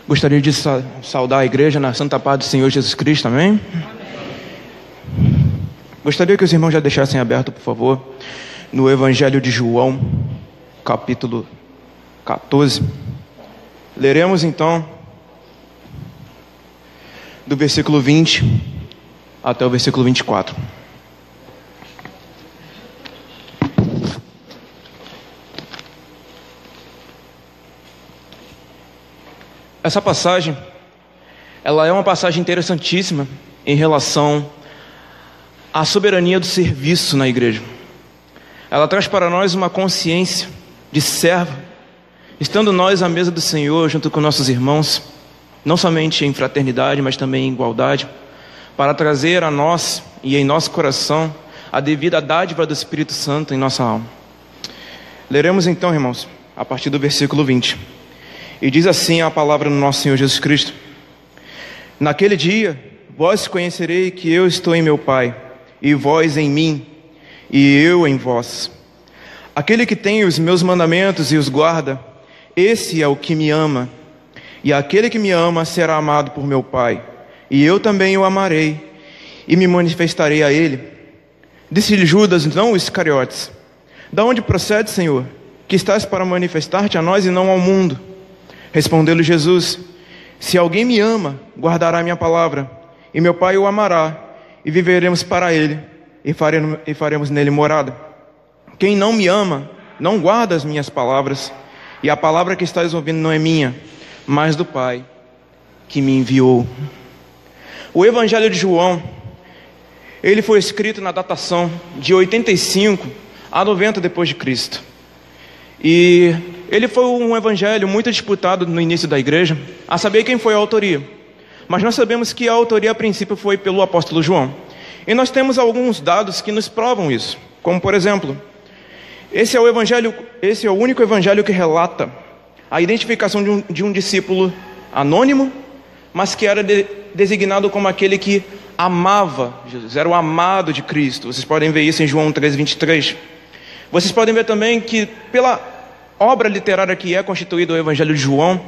Gostaria de saudar a igreja na santa paz do Senhor Jesus Cristo, amém? Gostaria que os irmãos já deixassem aberto, por favor, no Evangelho de João, capítulo 14. Leremos então do versículo 20 até o versículo 24. Essa passagem, ela é uma passagem interessantíssima em relação à soberania do serviço na igreja. Ela traz para nós uma consciência de servo, estando nós à mesa do Senhor junto com nossos irmãos, não somente em fraternidade, mas também em igualdade, para trazer a nós e em nosso coração a devida dádiva do Espírito Santo em nossa alma. Leremos então, irmãos, a partir do versículo 20. E diz assim a palavra do nosso Senhor Jesus Cristo: Naquele dia, vós conhecerei que eu estou em meu Pai, e vós em mim, e eu em vós. Aquele que tem os meus mandamentos e os guarda, esse é o que me ama. E aquele que me ama será amado por meu Pai, e eu também o amarei, e me manifestarei a ele. Disse-lhe Judas, não Iscariotes: Da onde procede, Senhor, que estás para manifestar-te a nós e não ao mundo? Respondeu-lhe Jesus: Se alguém me ama, guardará a minha palavra, e meu Pai o amará, e viveremos para ele, e faremos nele morada. Quem não me ama, não guarda as minhas palavras, e a palavra que estás ouvindo não é minha, mas do Pai que me enviou. O Evangelho de João, ele foi escrito na datação de 85 a 90 depois de Cristo. E ele foi um evangelho muito disputado no início da igreja, a saber quem foi a autoria. Mas nós sabemos que a autoria a princípio foi pelo apóstolo João. E nós temos alguns dados que nos provam isso. Como por exemplo, esse é o único evangelho que relata a identificação de um discípulo anônimo, mas que era designado como aquele que amava Jesus, era o amado de Cristo. Vocês podem ver isso em João 13:23. Vocês podem ver também que pela obra literária que é constituída o Evangelho de João,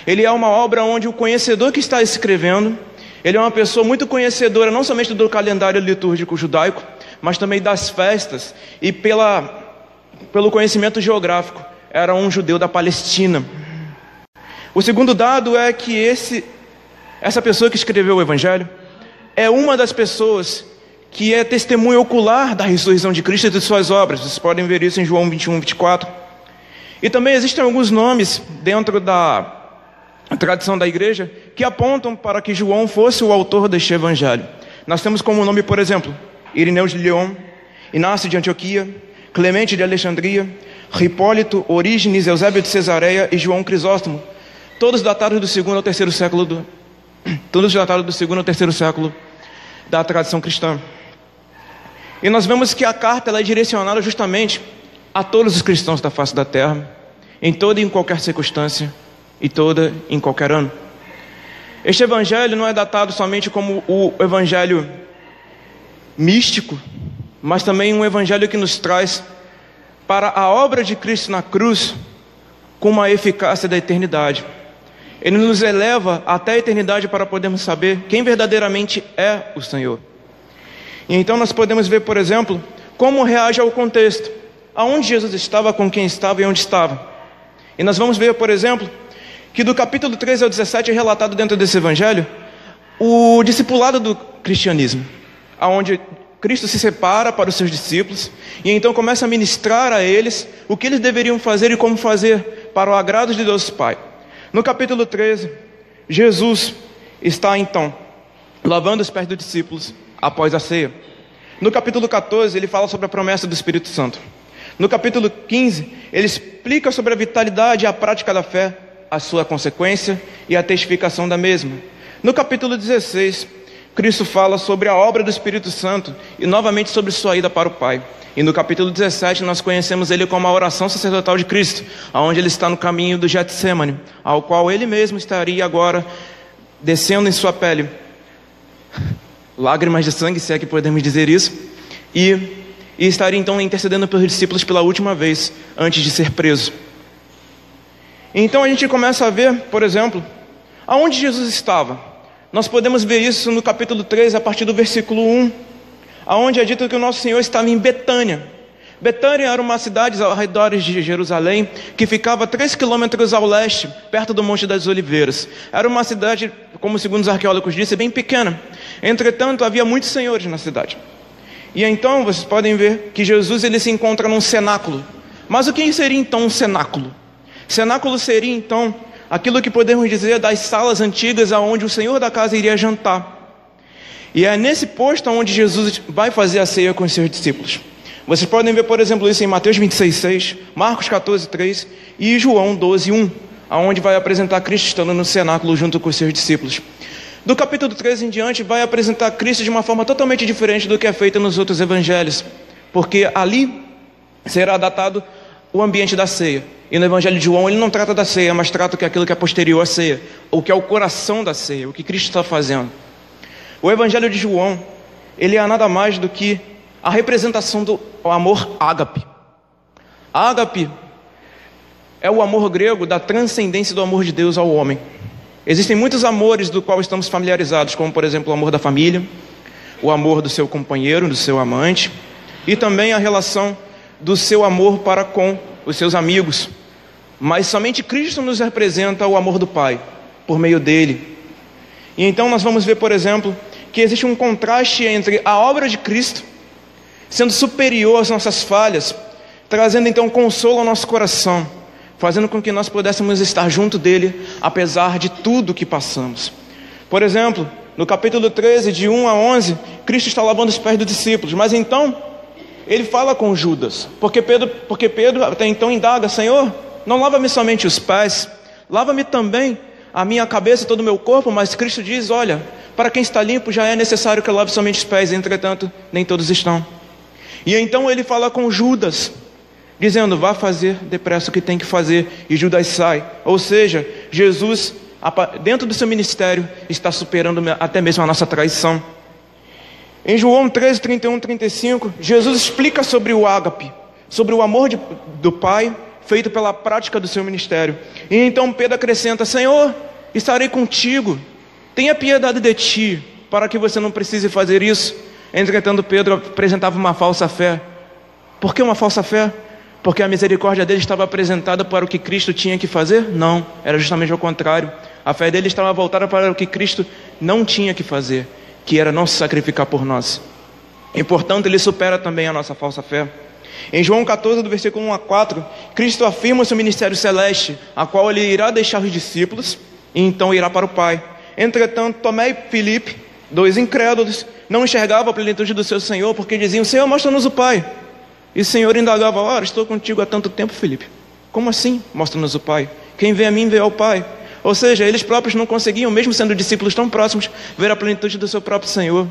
ele é uma obra onde o conhecedor que está escrevendo, ele é uma pessoa muito conhecedora não somente do calendário litúrgico judaico, mas também das festas e pelo conhecimento geográfico. Era um judeu da Palestina. O segundo dado é que essa pessoa que escreveu o Evangelho é uma das pessoas que é testemunha ocular da ressurreição de Cristo e de suas obras. Vocês podem ver isso em João 21:24. E também existem alguns nomes dentro da tradição da igreja que apontam para que João fosse o autor deste evangelho. Nós temos como nome, por exemplo, Irineu de Lyon, Inácio de Antioquia, Clemente de Alexandria, Hipólito, Orígenes, Eusébio de Cesareia e João Crisóstomo, todos datados do segundo ao terceiro século da tradição cristã. E nós vemos que a carta ela é direcionada justamente a todos os cristãos da face da terra, em toda e em qualquer circunstância, e toda e em qualquer ano. Este evangelho não é datado somente como o evangelho místico, mas também um evangelho que nos traz para a obra de Cristo na cruz com uma eficácia da eternidade. Ele nos eleva até a eternidade para podermos saber quem verdadeiramente é o Senhor. E então nós podemos ver, por exemplo, como reage ao contexto, aonde Jesus estava, com quem estava e onde estava. E nós vamos ver, por exemplo, que do capítulo 13 ao 17 é relatado dentro desse evangelho o discipulado do cristianismo, aonde Cristo se separa para os seus discípulos e então começa a ministrar a eles o que eles deveriam fazer e como fazer para o agrado de Deus Pai. No capítulo 13, Jesus está então lavando os pés dos discípulos após a ceia. No capítulo 14, ele fala sobre a promessa do Espírito Santo. No capítulo 15, ele explica sobre a vitalidade e a prática da fé, a sua consequência e a testificação da mesma. No capítulo 16, Cristo fala sobre a obra do Espírito Santo e novamente sobre sua ida para o Pai. E no capítulo 17 nós conhecemos ele como a oração sacerdotal de Cristo, onde ele está no caminho do Getsêmani, ao qual ele mesmo estaria agora descendo em sua pele lágrimas de sangue, se é que podemos dizer isso, e estaria então intercedendo pelos discípulos pela última vez antes de ser preso. Então a gente começa a ver, por exemplo, Aonde Jesus estava? Nós podemos ver isso no capítulo 3, a partir do versículo 1, aonde é dito que o nosso Senhor estava em Betânia. Betânia era uma cidade ao redor de Jerusalém, que ficava a 3 quilômetros ao leste, perto do Monte das Oliveiras. Era uma cidade, como segundo os arqueólogos dizem, bem pequena. Entretanto, havia muitos senhores na cidade. E então, vocês podem ver que Jesus ele se encontra num cenáculo. Mas o que seria então um cenáculo? Cenáculo seria então aquilo que podemos dizer das salas antigas aonde o Senhor da casa iria jantar. E é nesse posto onde Jesus vai fazer a ceia com os seus discípulos. Vocês podem ver, por exemplo, isso em Mateus 26:6, Marcos 14:3 e João 12:1, aonde vai apresentar Cristo estando no cenáculo junto com os seus discípulos. Do capítulo 13 em diante, vai apresentar Cristo de uma forma totalmente diferente do que é feito nos outros evangelhos, porque ali será datado o ambiente da ceia. E no evangelho de João, ele não trata da ceia, mas trata aquilo que é posterior à ceia, o que é o coração da ceia, o que Cristo está fazendo. O evangelho de João, ele é nada mais do que a representação do amor ágape. Ágape é o amor grego da transcendência do amor de Deus ao homem. Existem muitos amores do qual estamos familiarizados, como por exemplo o amor da família, o amor do seu companheiro, do seu amante, e também a relação do seu amor para com os seus amigos. Mas somente Cristo nos representa o amor do Pai, por meio dele. E então nós vamos ver, por exemplo, que existe um contraste entre a obra de Cristo sendo superior às nossas falhas, trazendo então consolo ao nosso coração, fazendo com que nós pudéssemos estar junto dele, apesar de tudo que passamos. Por exemplo, no capítulo 13, de 1 a 11, Cristo está lavando os pés dos discípulos, mas então ele fala com Judas, porque Pedro até então indaga: Senhor, não lava-me somente os pés, lava-me também a minha cabeça e todo o meu corpo. Mas Cristo diz: olha, para quem está limpo já é necessário que eu lave somente os pés, entretanto nem todos estão. E então ele fala com Judas, dizendo: vá fazer depressa o que tem que fazer. E Judas sai. Ou seja, Jesus, dentro do seu ministério, está superando até mesmo a nossa traição. Em João 13, 31, 35, Jesus explica sobre o ágape, sobre o amor do Pai, feito pela prática do seu ministério. E então Pedro acrescenta: Senhor, estarei contigo, tenha piedade de ti, para que você não precise fazer isso. Entretanto, Pedro apresentava uma falsa fé. Por que uma falsa fé? Porque a misericórdia dele estava apresentada para o que Cristo tinha que fazer? Não, era justamente ao contrário. A fé dele estava voltada para o que Cristo não tinha que fazer, que era não se sacrificar por nós. E portanto ele supera também a nossa falsa fé. Em João 14, do versículo 1 a 4, Cristo afirma o seu ministério celeste, a qual ele irá deixar os discípulos e então irá para o Pai. Entretanto, Tomé e Filipe, dois incrédulos, não enxergavam a plenitude do seu Senhor, porque diziam: Senhor, mostra-nos o Pai. E o Senhor indagava: ora, estou contigo há tanto tempo, Filipe. Como assim, mostra-nos o Pai? Quem vê a mim, vê ao Pai. Ou seja, eles próprios não conseguiam, mesmo sendo discípulos tão próximos, ver a plenitude do seu próprio Senhor,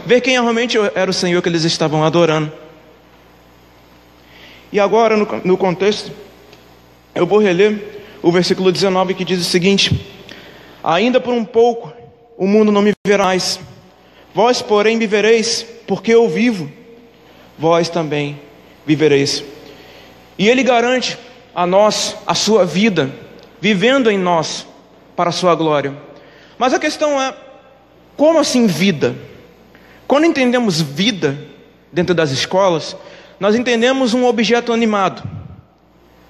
ver quem realmente era o Senhor que eles estavam adorando. E agora, no contexto, eu vou reler o versículo 19, que diz o seguinte: ainda por um pouco o mundo não me verá mais, vós porém me vereis, porque eu vivo, vós também vivereis. E ele garante a nós a sua vida, vivendo em nós para a sua glória. Mas a questão é: como assim vida? Quando entendemos vida dentro das escolas, nós entendemos um objeto animado.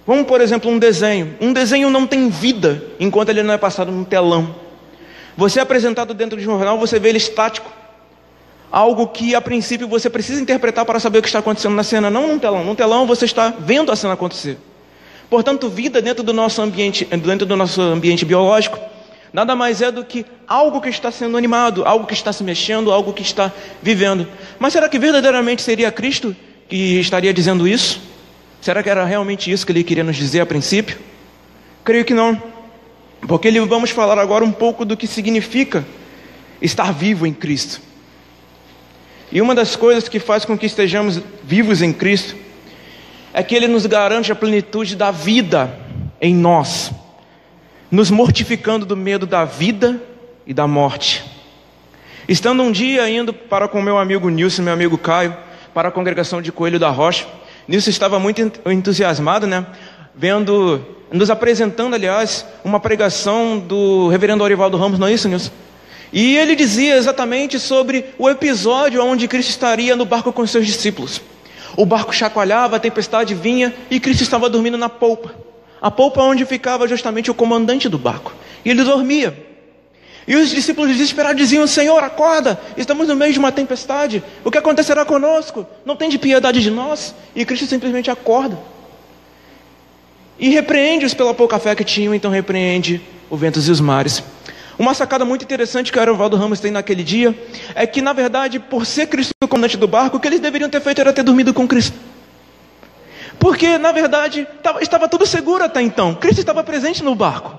Vamos, por exemplo, um desenho. Um desenho não tem vida enquanto ele não é passado num telão. Você é apresentado dentro de um jornal, você vê ele estático, algo que a princípio você precisa interpretar para saber o que está acontecendo na cena, não num telão. Num telão você está vendo a cena acontecer. Portanto, vida dentro do nosso ambiente biológico nada mais é do que algo que está sendo animado, algo que está se mexendo, algo que está vivendo. Mas será que verdadeiramente seria Cristo que estaria dizendo isso? Será que era realmente isso que ele queria nos dizer a princípio? Creio que não, porque vamos falar agora um pouco do que significa estar vivo em Cristo. E uma das coisas que faz com que estejamos vivos em Cristo é que ele nos garante a plenitude da vida em nós, nos mortificando do medo da vida e da morte. Estando um dia indo para com meu amigo Nilson e meu amigo Caio, para a congregação de Coelho da Rocha, Nilson estava muito entusiasmado, nos apresentando, aliás, uma pregação do reverendo Orivaldo Ramos, não é isso, Nilson? E ele dizia exatamente sobre o episódio onde Cristo estaria no barco com os seus discípulos. O barco chacoalhava, a tempestade vinha e Cristo estava dormindo na polpa. A polpa onde ficava justamente o comandante do barco. E ele dormia. E os discípulos desesperados diziam: Senhor, acorda, estamos no meio de uma tempestade, o que acontecerá conosco? Não tem de piedade de nós? E Cristo simplesmente acorda e repreende-os pela pouca fé que tinham. Então repreende os ventos e os mares. Uma sacada muito interessante que o Orivaldo Ramos tem naquele dia é que, na verdade, por ser Cristo o comandante do barco, o que eles deveriam ter feito era ter dormido com Cristo. Porque, na verdade, estava tudo seguro até então. Cristo estava presente no barco.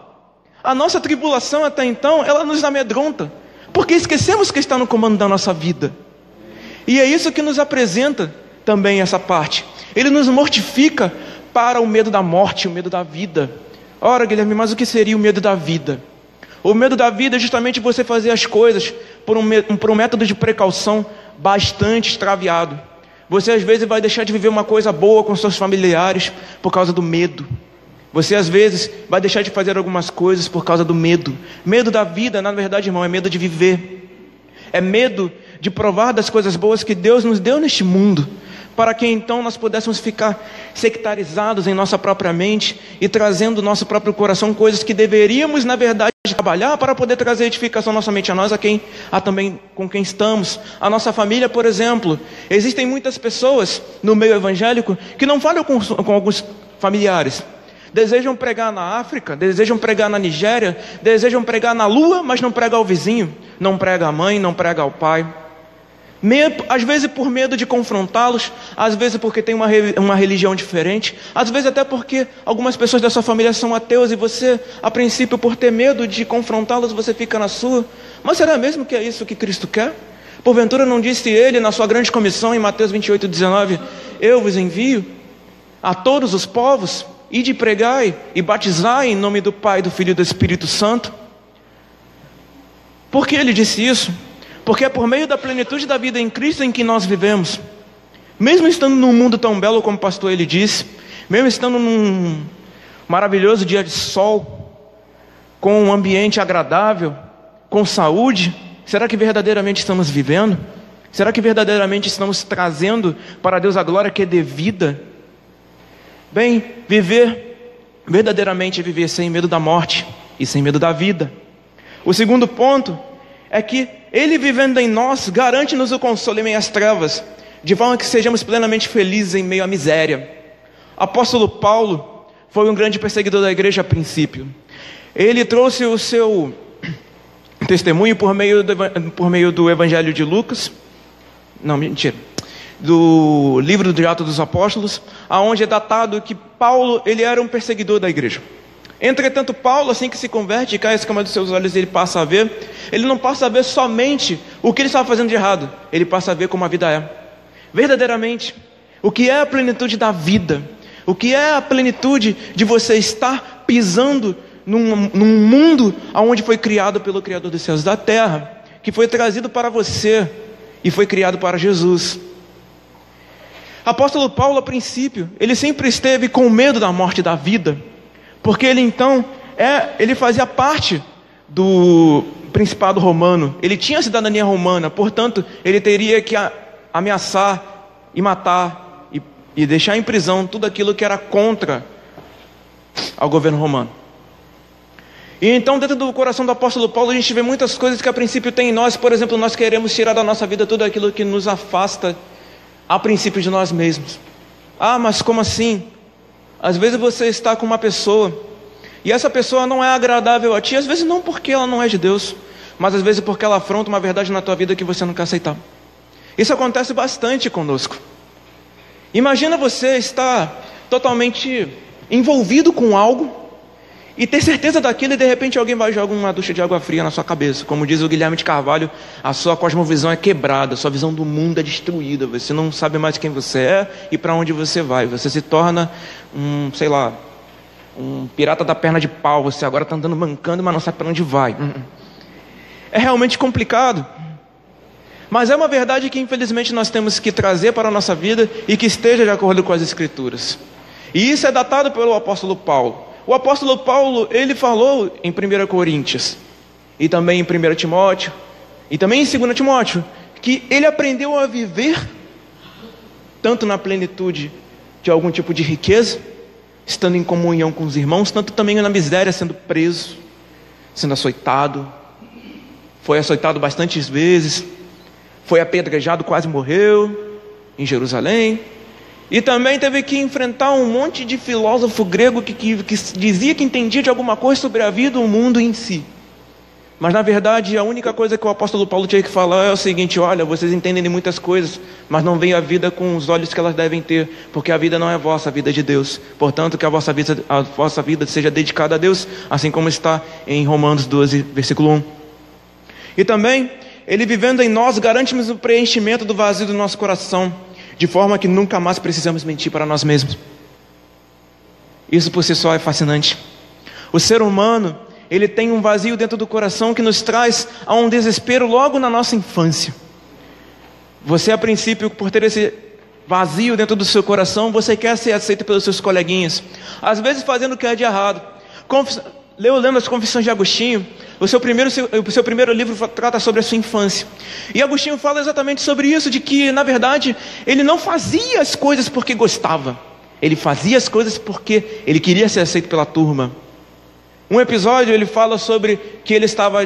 A nossa tribulação até então, ela nos amedronta, porque esquecemos que está no comando da nossa vida. E é isso que nos apresenta também essa parte. Ele nos mortifica para o medo da morte, o medo da vida. Ora, Guilherme, mas o que seria o medo da vida? O medo da vida é justamente você fazer as coisas por um método de precaução bastante extraviado. Você às vezes vai deixar de viver uma coisa boa com seus familiares por causa do medo. Você às vezes vai deixar de fazer algumas coisas por causa do medo. Medo da vida, na verdade, irmão, é medo de viver. É medo de provar das coisas boas que Deus nos deu neste mundo, para que então nós pudéssemos ficar sectarizados em nossa própria mente e trazendo do nosso próprio coração coisas que deveríamos, na verdade, trabalhar para poder trazer edificação não somente a nós, a também com quem estamos, a nossa família, por exemplo. Existem muitas pessoas no meio evangélico que não falam com alguns familiares. Desejam pregar na África, desejam pregar na Nigéria, desejam pregar na Lua, mas não prega ao vizinho, não prega à mãe, não prega ao pai. Às vezes por medo de confrontá-los, às vezes porque tem uma religião diferente, às vezes até porque algumas pessoas da sua família são ateus e você, a princípio, por ter medo de confrontá-los, você fica na sua. Mas será mesmo que é isso que Cristo quer? Porventura não disse ele na sua grande comissão em Mateus 28:19: eu vos envio a todos os povos, ide pregai e batizai em nome do Pai, do Filho e do Espírito Santo? Por que ele disse isso? Porque é por meio da plenitude da vida em Cristo em que nós vivemos. Mesmo estando num mundo tão belo como o pastor ele disse, mesmo estando num maravilhoso dia de sol, com um ambiente agradável, com saúde, será que verdadeiramente estamos vivendo? Será que verdadeiramente estamos trazendo para Deus a glória que é devida? Bem, verdadeiramente viver sem medo da morte e sem medo da vida. O segundo ponto é que Ele vivendo em nós garante-nos o consolo em meio às trevas, de forma que sejamos plenamente felizes em meio à miséria. Apóstolo Paulo foi um grande perseguidor da igreja a princípio. Ele trouxe o seu testemunho por meio do Evangelho de Lucas, do livro de Atos dos Apóstolos, aonde é datado que Paulo, ele era um perseguidor da igreja. Entretanto, Paulo, assim que se converte e cai a escama dos seus olhos, ele passa a ver, ele não passa a ver somente o que ele estava fazendo de errado, ele passa a ver como a vida é, verdadeiramente, o que é a plenitude da vida, o que é a plenitude de você estar pisando num mundo onde foi criado pelo Criador dos céus e da terra, que foi trazido para você e foi criado para Jesus. Apóstolo Paulo, a princípio, ele sempre esteve com medo da morte e da vida, porque ele então, ele fazia parte do principado romano, ele tinha cidadania romana, portanto, ele teria que ameaçar e matar e deixar em prisão tudo aquilo que era contra ao governo romano. E então, dentro do coração do apóstolo Paulo, a gente vê muitas coisas que a princípio tem em nós. Por exemplo, nós queremos tirar da nossa vida tudo aquilo que nos afasta a princípio de nós mesmos. Ah, mas como assim? Às vezes você está com uma pessoa e essa pessoa não é agradável a ti, às vezes não porque ela não é de Deus, mas às vezes porque ela afronta uma verdade na tua vida que você não quer aceitar. Isso acontece bastante conosco. Imagina você estar totalmente envolvido com algo e ter certeza daquilo, e de repente alguém vai jogar uma ducha de água fria na sua cabeça. Como diz o Guilherme de Carvalho, a sua cosmovisão é quebrada, a sua visão do mundo é destruída, você não sabe mais quem você é e para onde você vai. Você se torna um pirata da perna de pau. Você agora está andando mancando, mas não sabe para onde vai. É realmente complicado, mas é uma verdade que infelizmente nós temos que trazer para a nossa vida e que esteja de acordo com as Escrituras. E isso é datado pelo apóstolo Paulo. O apóstolo Paulo, ele falou em 1 Coríntios, e também em 1 Timóteo, e também em 2 Timóteo, que ele aprendeu a viver tanto na plenitude de algum tipo de riqueza, estando em comunhão com os irmãos, tanto também na miséria, sendo preso, sendo açoitado. Foi açoitado bastantes vezes, foi apedrejado, quase morreu em Jerusalém. E também teve que enfrentar um monte de filósofo grego que dizia que entendia de alguma coisa sobre a vida, o mundo em si. Mas na verdade a única coisa que o apóstolo Paulo tinha que falar é o seguinte: olha, vocês entendem de muitas coisas, mas não veem a vida com os olhos que elas devem ter, porque a vida não é vossa, a vida é de Deus. Portanto, que a vossa vida seja dedicada a Deus, assim como está em Romanos 12, versículo 1. E também, ele vivendo em nós, garante-nos o preenchimento do vazio do nosso coração, de forma que nunca mais precisamos mentir para nós mesmos. Isso por si só é fascinante. O ser humano, ele tem um vazio dentro do coração que nos traz a um desespero logo na nossa infância. Você, a princípio, por ter esse vazio dentro do seu coração, você quer ser aceito pelos seus coleguinhas, às vezes fazendo o que é de errado. Lendo as Confissões de Agostinho, o seu primeiro livro trata sobre a sua infância. E Agostinho fala exatamente sobre isso, de que, na verdade, ele não fazia as coisas porque gostava. Ele fazia as coisas porque ele queria ser aceito pela turma. Um episódio ele fala sobre que ele estava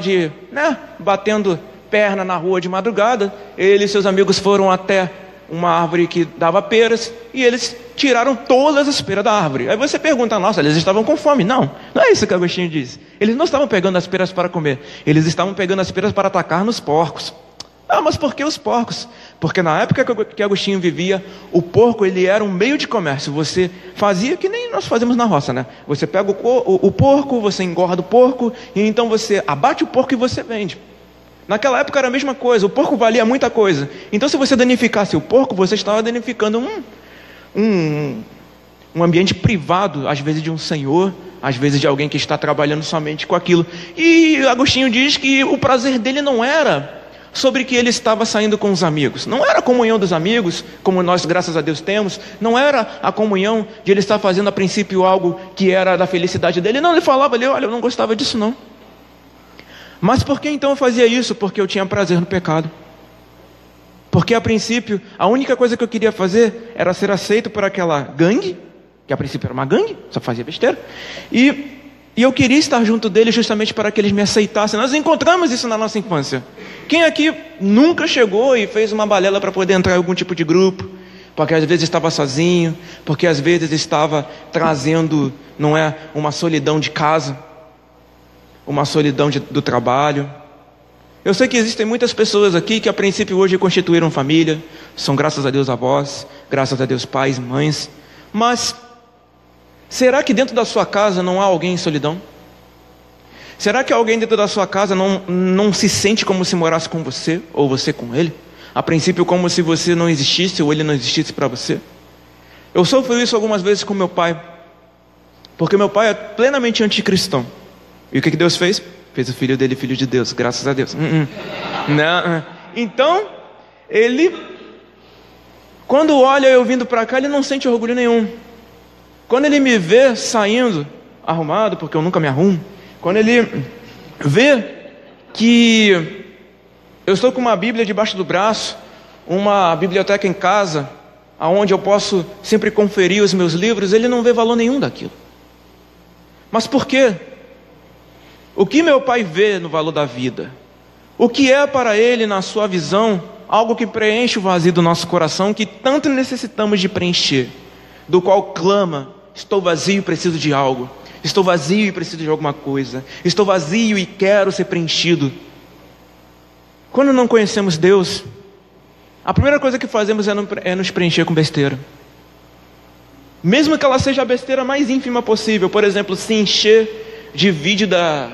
batendo perna na rua de madrugada. Ele e seus amigos foram até uma árvore que dava peras e eles tiraram todas as peras da árvore. Aí você pergunta: nossa, eles estavam com fome? Não é isso que Agostinho diz. Eles não estavam pegando as peras para comer, eles estavam pegando as peras para atacar nos porcos. Mas por que os porcos? Porque na época que Agostinho vivia, o porco ele era um meio de comércio. Você fazia que nem nós fazemos na roça, né? Você pega o porco, você engorda o porco, e então você abate o porco e você vende. Naquela época era a mesma coisa, o porco valia muita coisa. Então se você danificasse o porco, você estava danificando um ambiente privado, às vezes de um senhor, às vezes de alguém que está trabalhando somente com aquilo. E Agostinho diz que o prazer dele não era sobre que ele estava saindo com os amigos, não era a comunhão dos amigos, como nós graças a Deus temos, não era a comunhão de ele estar fazendo a princípio algo que era da felicidade dele. Não, ele falava ali: olha, eu não gostava disso não. Mas por que então eu fazia isso? Porque eu tinha prazer no pecado. Porque a princípio a única coisa que eu queria fazer era ser aceito por aquela gangue, que a princípio era uma gangue, só fazia besteira, e eu queria estar junto deles justamente para que eles me aceitassem. Nós encontramos isso na nossa infância. Quem aqui nunca chegou e fez uma balela para poder entrar em algum tipo de grupo? Porque às vezes estava sozinho, porque às vezes estava trazendo, uma solidão de casa, uma solidão do trabalho. Eu sei que existem muitas pessoas aqui que a princípio hoje constituíram família, são graças a Deus avós, graças a Deus pais, mães, mas será que dentro da sua casa não há alguém em solidão? Será que alguém dentro da sua casa não se sente como se morasse com você, ou você com ele? A princípio como se você não existisse, ou ele não existisse para você? Eu sofro isso algumas vezes com meu pai, porque meu pai é plenamente anticristão. E o que Deus fez? Fez o filho dele filho de Deus, graças a Deus. Não. Então, ele, quando olha eu vindo para cá, ele não sente orgulho nenhum. Quando ele me vê saindo arrumado, porque eu nunca me arrumo, quando ele vê que eu estou com uma Bíblia debaixo do braço, uma biblioteca em casa, aonde eu posso sempre conferir os meus livros, ele não vê valor nenhum daquilo. Mas por quê? O que meu pai vê no valor da vida? O que é para ele, na sua visão, algo que preenche o vazio do nosso coração, que tanto necessitamos de preencher, do qual clama: estou vazio e preciso de algo, estou vazio e preciso de alguma coisa, estou vazio e quero ser preenchido. Quando não conhecemos Deus, a primeira coisa que fazemos é nos preencher com besteira, mesmo que ela seja a besteira mais ínfima possível. Por exemplo, se encher de vídeo da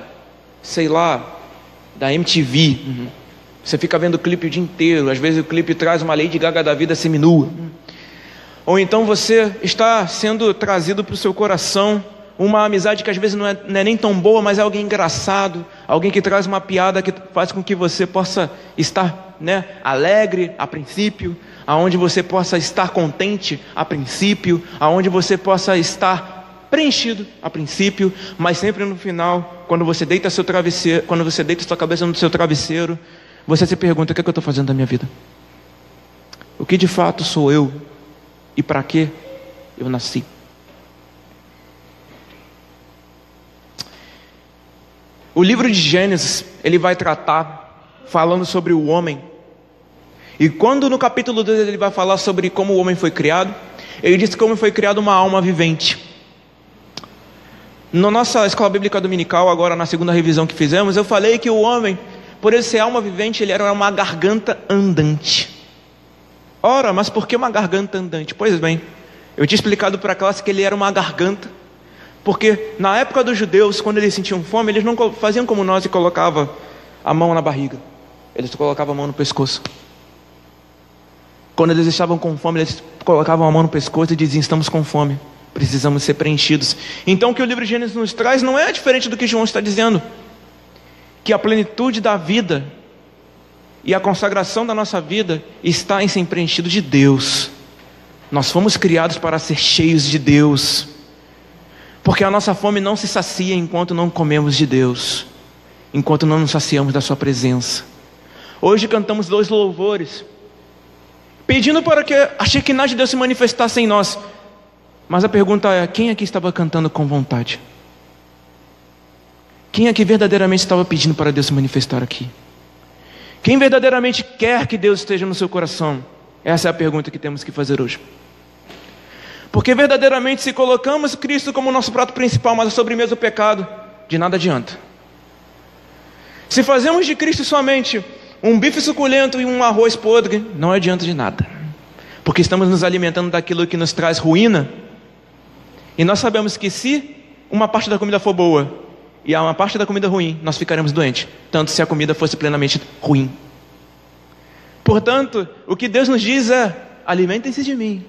MTV. Você fica vendo o clipe o dia inteiro. Às vezes o clipe traz uma Lady Gaga da vida seminua. Ou então você está sendo trazido para o seu coração uma amizade que às vezes não é nem tão boa, mas é alguém engraçado, alguém que traz uma piada que faz com que você possa estar alegre a princípio, aonde você possa estar contente a princípio, aonde você possa estar preenchido a princípio, mas sempre no final, quando você deita seu travesseiro, quando você deita sua cabeça no seu travesseiro, você se pergunta: o que é que eu estou fazendo da minha vida? O que de fato sou eu? E para que eu nasci? O livro de Gênesis, ele vai tratar falando sobre o homem. E quando no capítulo 2 ele vai falar sobre como o homem foi criado, ele diz que o homem foi criado uma alma vivente. Na nossa escola bíblica dominical, agora na segunda revisão que fizemos, eu falei que o homem, por ele ser alma vivente, ele era uma garganta andante. Ora, mas por que uma garganta andante? Pois bem, eu tinha explicado para a classe que ele era uma garganta, porque na época dos judeus, quando eles sentiam fome, eles não faziam como nós e colocavam a mão na barriga. Eles colocavam a mão no pescoço. Quando eles estavam com fome, eles colocavam a mão no pescoço e diziam: estamos com fome, precisamos ser preenchidos. Então o que o livro de Gênesis nos traz não é diferente do que João está dizendo, que a plenitude da vida e a consagração da nossa vida está em ser preenchido de Deus. Nós fomos criados para ser cheios de Deus, porque a nossa fome não se sacia enquanto não comemos de Deus, enquanto não nos saciamos da sua presença. Hoje cantamos 2 louvores, pedindo para que a Shekinah de Deus se manifestasse em nós. Mas a pergunta é: quem aqui estava cantando com vontade? Quem aqui verdadeiramente estava pedindo para Deus se manifestar aqui? Quem verdadeiramente quer que Deus esteja no seu coração? Essa é a pergunta que temos que fazer hoje. Porque verdadeiramente, se colocamos Cristo como nosso prato principal, mas a sobremesa do pecado, de nada adianta. Se fazemos de Cristo somente um bife suculento e um arroz podre, não adianta de nada, porque estamos nos alimentando daquilo que nos traz ruína. E nós sabemos que se uma parte da comida for boa e uma parte da comida ruim, nós ficaremos doentes, tanto se a comida fosse plenamente ruim. Portanto, o que Deus nos diz é: alimentem-se de mim.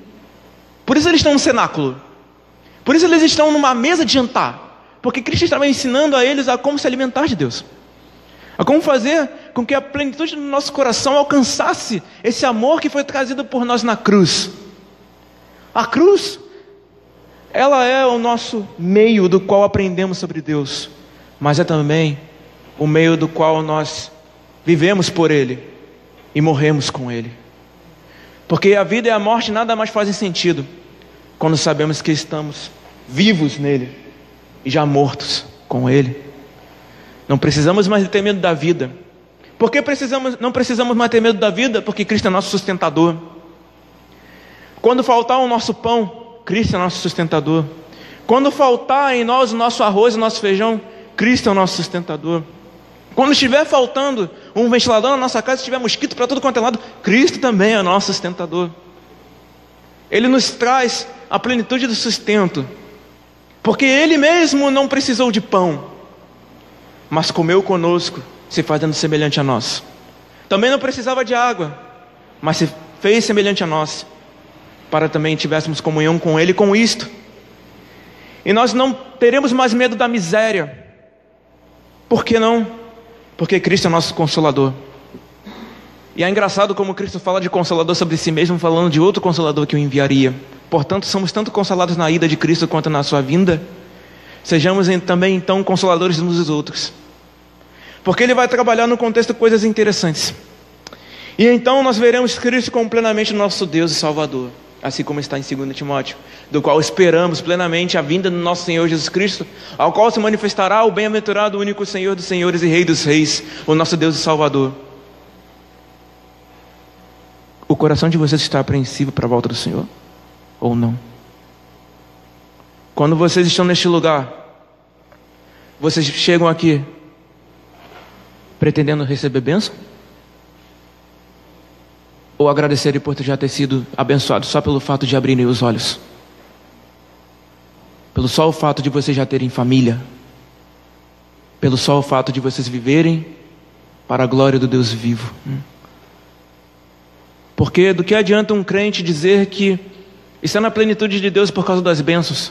Por isso eles estão no cenáculo, por isso eles estão numa mesa de jantar, porque Cristo estava ensinando a eles a como se alimentar de Deus, a como fazer com que a plenitude do nosso coração alcançasse esse amor que foi trazido por nós na cruz. A cruz, ela é o nosso meio do qual aprendemos sobre Deus, mas é também o meio do qual nós vivemos por Ele e morremos com Ele. Porque a vida e a morte nada mais fazem sentido quando sabemos que estamos vivos nele e já mortos com Ele. Não precisamos mais ter medo da vida. Por que não precisamos mais ter medo da vida? Porque Cristo é nosso sustentador. Quando faltar o nosso pão, Cristo é nosso sustentador. Quando faltar em nós o nosso arroz e o nosso feijão, Cristo é o nosso sustentador. Quando estiver faltando um ventilador na nossa casa, se tiver mosquito para tudo quanto é lado, Cristo também é o nosso sustentador. Ele nos traz a plenitude do sustento, porque Ele mesmo não precisou de pão, mas comeu conosco, se fazendo semelhante a nós. Também não precisava de água, mas se fez semelhante a nós, para também tivéssemos comunhão com Ele com isto. E nós não teremos mais medo da miséria. Por que não? Porque Cristo é nosso consolador. E é engraçado como Cristo fala de consolador sobre si mesmo, falando de outro consolador que o enviaria. Portanto, somos tanto consolados na ida de Cristo quanto na sua vinda. Sejamos também então consoladores uns dos outros, porque Ele vai trabalhar no contexto coisas interessantes. E então nós veremos Cristo como plenamente nosso Deus e Salvador, assim como está em 2 Timóteo, do qual esperamos plenamente a vinda do nosso Senhor Jesus Cristo, ao qual se manifestará o bem-aventurado, único Senhor dos senhores e Rei dos reis, o nosso Deus e Salvador. O coração de vocês está apreensivo para a volta do Senhor? Ou não? Quando vocês estão neste lugar, vocês chegam aqui pretendendo receber bênção? Ou agradecerem por já ter sido abençoados só pelo fato de abrirem os olhos? Pelo só o fato de vocês já terem família? Pelo só o fato de vocês viverem para a glória do Deus vivo? Porque do que adianta um crente dizer que está na plenitude de Deus por causa das bênçãos,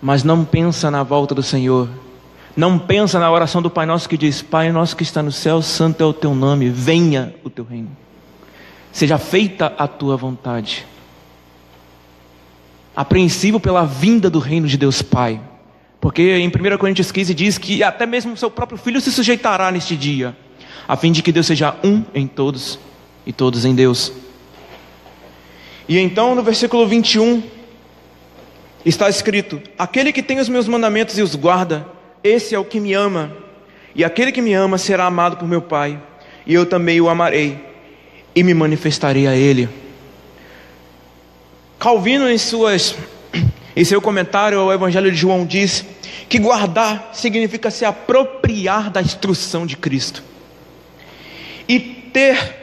mas não pensa na volta do Senhor, não pensa na oração do Pai Nosso que diz: Pai Nosso que está no céu, santo é o teu nome, venha o teu reino. seja feita a tua vontade. Apreensivo pela vinda do reino de Deus Pai. Porque em 1 Coríntios 15 diz que até mesmo o seu próprio Filho se sujeitará neste dia, a fim de que Deus seja um em todos e todos em Deus. E então no versículo 21 está escrito: aquele que tem os meus mandamentos e os guarda, esse é o que me ama. E aquele que me ama será amado por meu Pai, e eu também o amarei e me manifestarei a ele. Calvino, em seu comentário ao Evangelho de João, diz que guardar significa se apropriar da instrução de Cristo. E ter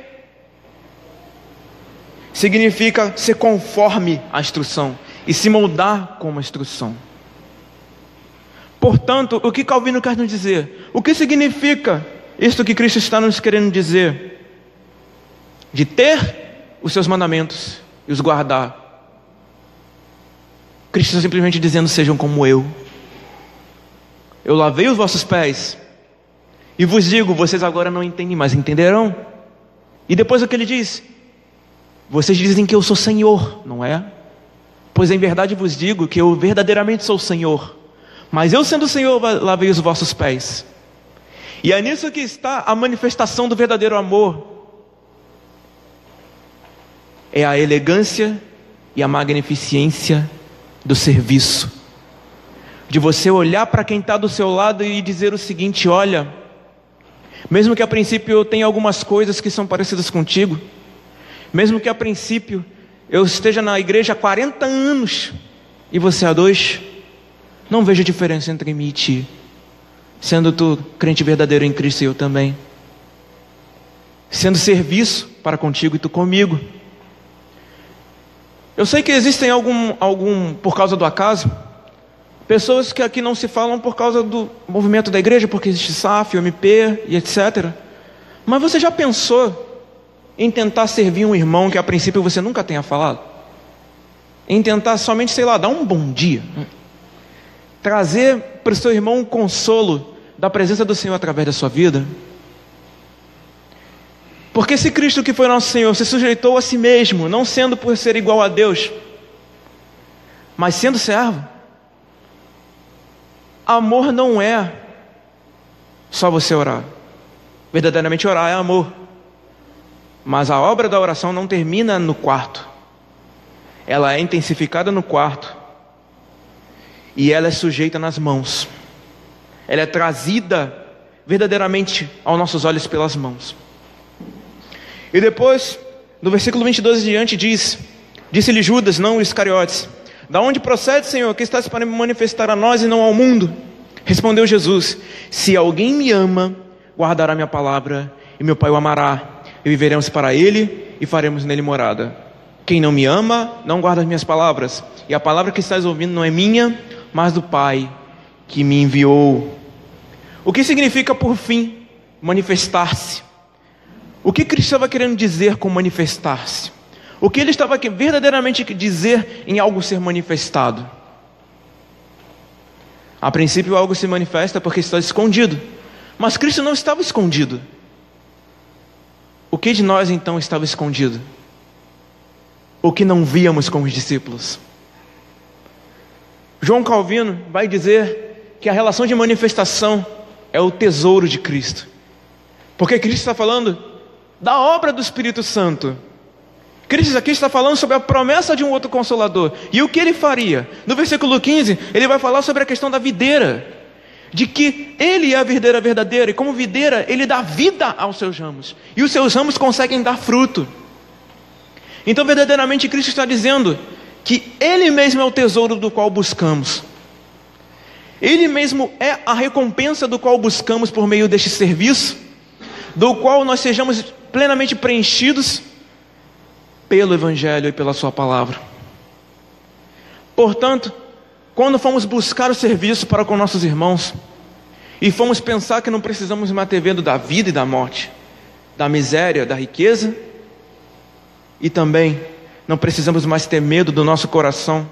significa ser conforme à instrução e se moldar como a instrução. Portanto, o que Calvino quer nos dizer? O que significa isto que Cristo está nos querendo dizer? De ter os seus mandamentos e os guardar. Cristo está simplesmente dizendo: sejam como eu. Eu lavei os vossos pés e vos digo, vocês agora não entendem, mas entenderão. E depois o que ele diz? Vocês dizem que eu sou Senhor, não é? Pois em verdade vos digo que eu verdadeiramente sou Senhor. Mas eu, sendo Senhor, lavei os vossos pés. E é nisso que está a manifestação do verdadeiro amor. É a elegância e a magnificência do serviço. De você olhar para quem está do seu lado e dizer o seguinte: olha, mesmo que a princípio eu tenha algumas coisas que são parecidas contigo, mesmo que a princípio eu esteja na igreja há 40 anos e você há 2, não vejo diferença entre mim e ti, sendo tu crente verdadeiro em Cristo e eu também, sendo serviço para contigo e tu comigo. Eu sei que existem algum por causa do acaso, pessoas que aqui não se falam por causa do movimento da igreja, porque existe SAF, UMP e etc. Mas você já pensou em tentar servir um irmão que a princípio você nunca tenha falado? Em tentar somente, sei lá, dar um bom dia, trazer para o seu irmão um consolo da presença do Senhor através da sua vida? Porque se Cristo, que foi nosso Senhor, se sujeitou a si mesmo, não sendo por ser igual a Deus, mas sendo servo, amor não é só você orar. Verdadeiramente orar é amor. Mas a obra da oração não termina no quarto. Ela é intensificada no quarto. E ela é sujeita nas mãos. Ela é trazida verdadeiramente aos nossos olhos pelas mãos. E depois, no versículo 22 diante diz: disse-lhe Judas, não Iscariotes: da onde procede, Senhor, que estás para me manifestar a nós e não ao mundo? Respondeu Jesus: se alguém me ama, guardará minha palavra, e meu Pai o amará, e viveremos para ele, e faremos nele morada. Quem não me ama, não guarda as minhas palavras, e a palavra que estás ouvindo não é minha, mas do Pai que me enviou. O que significa, por fim, manifestar-se? O que Cristo estava querendo dizer com manifestar-se? O que ele estava verdadeiramente dizer em algo ser manifestado? A princípio algo se manifesta porque está escondido, mas Cristo não estava escondido. O que de nós então estava escondido? O que não víamos com os discípulos? João Calvino vai dizer que a relação de manifestação é o tesouro de Cristo, porque Cristo está falando da obra do Espírito Santo. Cristo aqui está falando sobre a promessa de um outro Consolador. E o que ele faria? No versículo 15, ele vai falar sobre a questão da videira, de que ele é a videira verdadeira, e como videira, ele dá vida aos seus ramos, e os seus ramos conseguem dar fruto. Então verdadeiramente Cristo está dizendo que ele mesmo é o tesouro do qual buscamos. Ele mesmo é a recompensa do qual buscamos por meio deste serviço, do qual nós sejamos plenamente preenchidos pelo Evangelho e pela sua palavra. Portanto, quando fomos buscar o serviço para com nossos irmãos, e fomos pensar que não precisamos mais ter medo da vida e da morte, da miséria, da riqueza, e também não precisamos mais ter medo do nosso coração,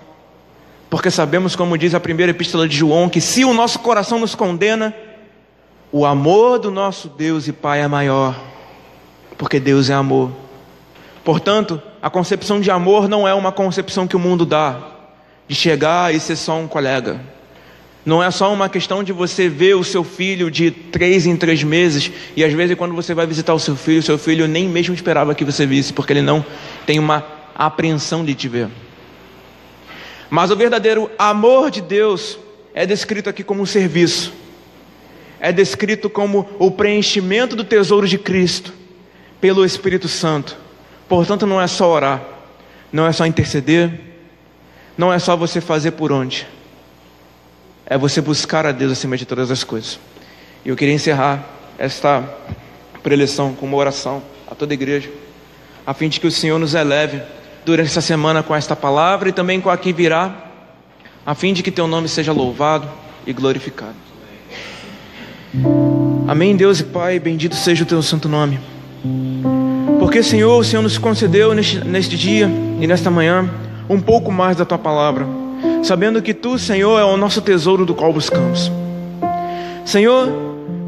porque sabemos, como diz a primeira epístola de João, que se o nosso coração nos condena, o amor do nosso Deus e Pai é maior, porque Deus é amor. Portanto, a concepção de amor não é uma concepção que o mundo dá, de chegar e ser só um colega. Não é só uma questão de você ver o seu filho de 3 em 3 meses, e às vezes quando você vai visitar o seu filho nem mesmo esperava que você visse, porque ele não tem uma apreensão de te ver. Mas o verdadeiro amor de Deus é descrito aqui como um serviço, é descrito como o preenchimento do tesouro de Cristo pelo Espírito Santo. Portanto, não é só orar, não é só interceder, não é só você fazer por onde, é você buscar a Deus acima de todas as coisas. E eu queria encerrar esta preleção com uma oração a toda a igreja, a fim de que o Senhor nos eleve durante essa semana com esta palavra e também com a que virá, a fim de que teu nome seja louvado e glorificado. Amém, Deus e Pai, bendito seja o teu santo nome. Porque, Senhor, o Senhor nos concedeu neste dia e nesta manhã um pouco mais da tua palavra, sabendo que tu, Senhor, é o nosso tesouro do qual buscamos. Senhor,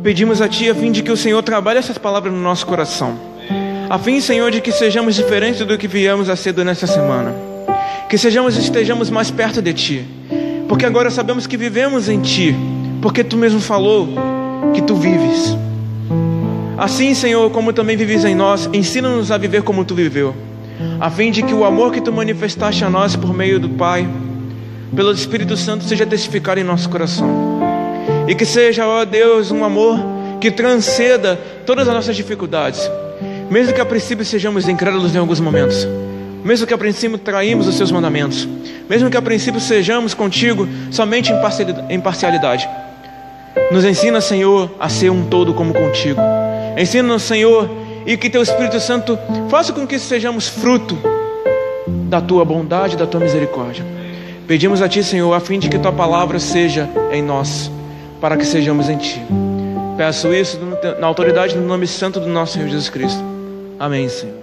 pedimos a ti a fim de que o Senhor trabalhe essas palavras no nosso coração, a fim, Senhor, de que sejamos diferentes do que viemos a ser nesta semana, que estejamos mais perto de ti, porque agora sabemos que vivemos em ti, porque tu mesmo falou que tu vives. Assim, Senhor, como também vives em nós, ensina-nos a viver como tu viveu, a fim de que o amor que tu manifestaste a nós por meio do Pai, pelo Espírito Santo, seja testificado em nosso coração, e que seja, ó Deus, um amor que transcenda todas as nossas dificuldades, mesmo que a princípio sejamos incrédulos em alguns momentos, mesmo que a princípio traímos os seus mandamentos, mesmo que a princípio sejamos contigo somente em parcialidade. Nos ensina, Senhor, a ser um todo como contigo. Ensina-nos, Senhor, e que teu Espírito Santo faça com que sejamos fruto da tua bondade e da tua misericórdia. Pedimos a ti, Senhor, a fim de que tua palavra seja em nós, para que sejamos em ti. Peço isso na autoridade do nome santo do nosso Senhor Jesus Cristo. Amém, Senhor.